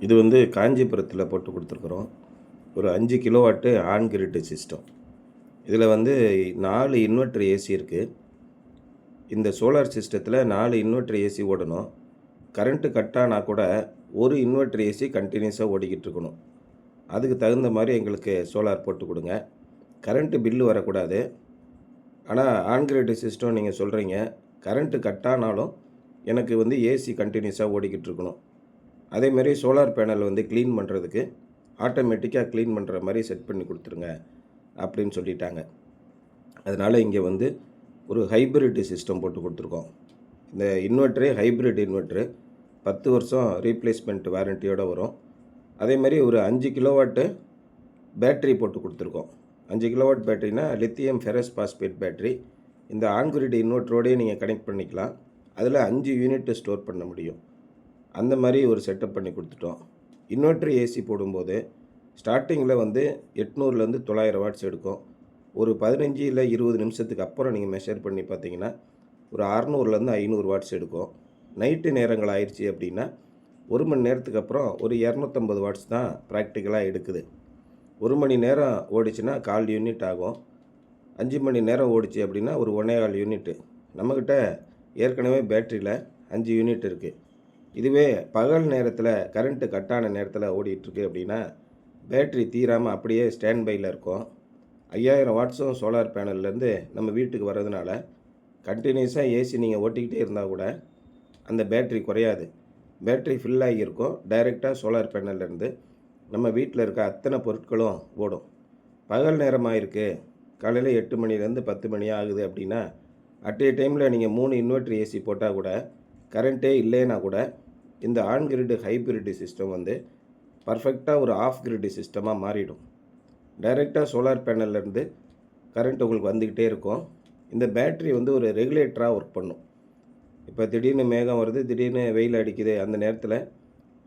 இது வந்து காஞ்சிபுரத்தில் போட்டு கொடுத்துருக்குறோம். ஒரு 5 கிலோவாட்டு ஆன் கிரிட் சிஸ்டம். இதில் வந்து 4 இன்வெர்டர் ஏசி இருக்குது. இந்த சோலார் சிஸ்டத்தில் 4 இன்வெர்டர் ஏசி ஓடணும். கரண்ட்டு கட் ஆனால் கூட ஒரு இன்வெர்டர் ஏசி கண்டினியூஸாக ஓடிக்கிட்டு இருக்கணும். அதுக்கு தகுந்த மாதிரி எங்களுக்கு சோலார் போட்டு கொடுங்க. கரண்ட்டு பில்லு வரக்கூடாது. ஆனால் ஆன் கிரிட் சிஸ்டம் நீங்கள் சொல்கிறீங்க, கரண்ட்டு கட் ஆனாலும் எனக்கு வந்து ஏசி கண்டினியூஸாக ஓடிக்கிட்டு இருக்கணும். அதேமாரி சோலார் பேனல் வந்து க்ளீன் பண்ணுறதுக்கு ஆட்டோமேட்டிக்காக க்ளீன் பண்ணுற மாதிரி செட் பண்ணி கொடுத்துருங்க அப்படின்னு சொல்லிட்டாங்க. அதனால் இங்கே வந்து ஒரு ஹைப்ரிட் சிஸ்டம் போட்டு கொடுத்துருக்கோம். இந்த இன்வெர்ட்டரே ஹைப்ரிட் இன்வெர்ட்ரு 10 வருஷம் ரீப்ளேஸ்மெண்ட் வாரண்ட்டியோடு வரும். அதேமாதிரி ஒரு 5 கிலோவாட்டு பேட்ரி போட்டு கொடுத்துருக்கோம். 5 கிலோவாட் பேட்டரினா லித்தியம் ஃபெரஸ் பாஸ்பேட் பேட்ரி. இந்த ஆன்கிரிட் இன்வெர்ட்டரோடய நீங்கள் கனெக்ட் பண்ணிக்கலாம். அதில் 5 யூனிட்டு ஸ்டோர் பண்ண முடியும். அந்த மாதிரி ஒரு செட்டப் பண்ணி கொடுத்துட்டோம். இன்வெர்ட்டர் ஏசி போடும்போது ஸ்டார்டிங்கில் வந்து 800லேருந்து 900 வாட்ஸ் எடுக்கும். ஒரு 15 இல்லை 20 நிமிஷத்துக்கு அப்புறம் நீங்கள் மெஷர் பண்ணி பார்த்தீங்கன்னா ஒரு 600லேருந்து 500 வாட்ஸ் எடுக்கும். நைட்டு நேரங்கள் ஆயிடுச்சு அப்படின்னா 1 மணி நேரத்துக்கு அப்புறம் ஒரு 250 வாட்ஸ் தான் ப்ராக்டிக்கலாக எடுக்குது. 1 மணி நேரம் ஓடிச்சுன்னா 1/4 யூனிட் ஆகும். 5 மணி நேரம் ஓடிச்சு அப்படின்னா ஒரு 1.25 யூனிட்டு. நம்மக்கிட்ட ஏற்கனவே பேட்டரியில் 5 யூனிட் இருக்குது. இதுவே பகல் நேரத்தில் கரண்ட்டு கட்டான நேரத்தில் ஓடிட்டுருக்கு அப்படின்னா பேட்ரி தீராமல் அப்படியே ஸ்டாண்ட் பையில் இருக்கும். 5000 வாட்ஸும் சோலார் பேனல்லேருந்து நம்ம வீட்டுக்கு வர்றதுனால கண்டினியூஸாக ஏசி நீங்கள் ஓட்டிக்கிட்டே இருந்தால் கூட அந்த பேட்ரி குறையாது. பேட்ரி ஃபில் ஆகியிருக்கும். டைரெக்டாக சோலார் பேனல்லேருந்து நம்ம வீட்டில் இருக்க அத்தனை பொருட்களும் ஓடும். பகல் நேரமாக இருக்குது, காலையில் 8 மணிலேருந்து 10 மணி ஆகுது அப்படின்னா அட் ஏ டைமில் நீங்கள் 3 இன்வெர்டர் ஏசி போட்டால் கூட கரண்ட்டே இல்லைன்னா கூட இந்த ஆன் கிரிட் ஹைப்ரிட் சிஸ்டம் வந்து பர்ஃபெக்டாக ஒரு ஆஃப் கிரிட் சிஸ்டமாக மாறிடும். டைரெக்டாக சோலார் பேனல்லேருந்து கரண்ட் உங்களுக்கு வந்துக்கிட்டே இருக்கும். இந்த பேட்ரி வந்து ஒரு ரெகுலேட்டராக ஒர்க் பண்ணும். இப்போ திடீர்னு மேகம் வருது, திடீர்னு வெயில் அடிக்குது, அந்த நேரத்தில்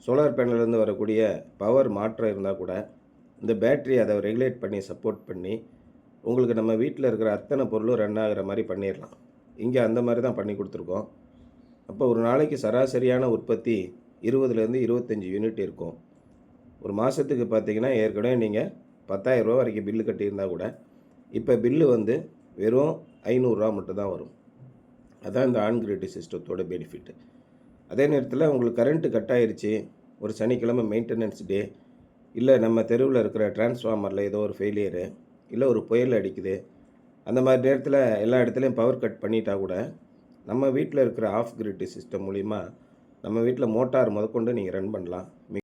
சோலார் பேனல்லேருந்து வரக்கூடிய பவர் மாற்றம் இருந்தால் கூட இந்த பேட்ரி அதை ரெகுலேட் பண்ணி சப்போர்ட் பண்ணி உங்களுக்கு நம்ம வீட்டில் இருக்கிற அத்தனை பொருளும் ரன் ஆகிற மாதிரி பண்ணிடலாம். இங்கே அந்த மாதிரி தான் பண்ணி கொடுத்துருக்கோம். அப்போ ஒரு நாளைக்கு சராசரியான உற்பத்தி 20லேருந்து 25 யூனிட் இருக்கும். ஒரு மாதத்துக்கு பார்த்தீங்கன்னா ஏற்கனவே நீங்கள் 10,000 ரூபா வரைக்கும் பில்லு கட்டியிருந்தால் கூட இப்போ பில்லு வந்து வெறும் 500 ரூபா மட்டும்தான் வரும். அதான் இந்த ஆன் கிரிட் சிஸ்டத்தோட பெனிஃபிட்டு. அதே நேரத்தில் உங்களுக்கு கரண்ட்டு கட் ஆகிருச்சு, ஒரு சனிக்கிழமை மெயின்டெனன்ஸ் டே, இல்லை நம்ம தெருவில் இருக்கிற டிரான்ஸ்ஃபார்மரில் ஏதோ ஒரு ஃபெயிலியரு, இல்லை ஒரு புயல் அடிக்குது, அந்த மாதிரி நேரத்தில் எல்லா இடத்துலையும் பவர் கட் பண்ணிட்டா கூட நம்ம வீட்டில் இருக்கிற ஆஃப் கிரிட் சிஸ்டம் மூலிமா நம்ம வீட்டில் மோட்டார் முதற்கொண்டு நீங்கள் ரன் பண்ணலாம்.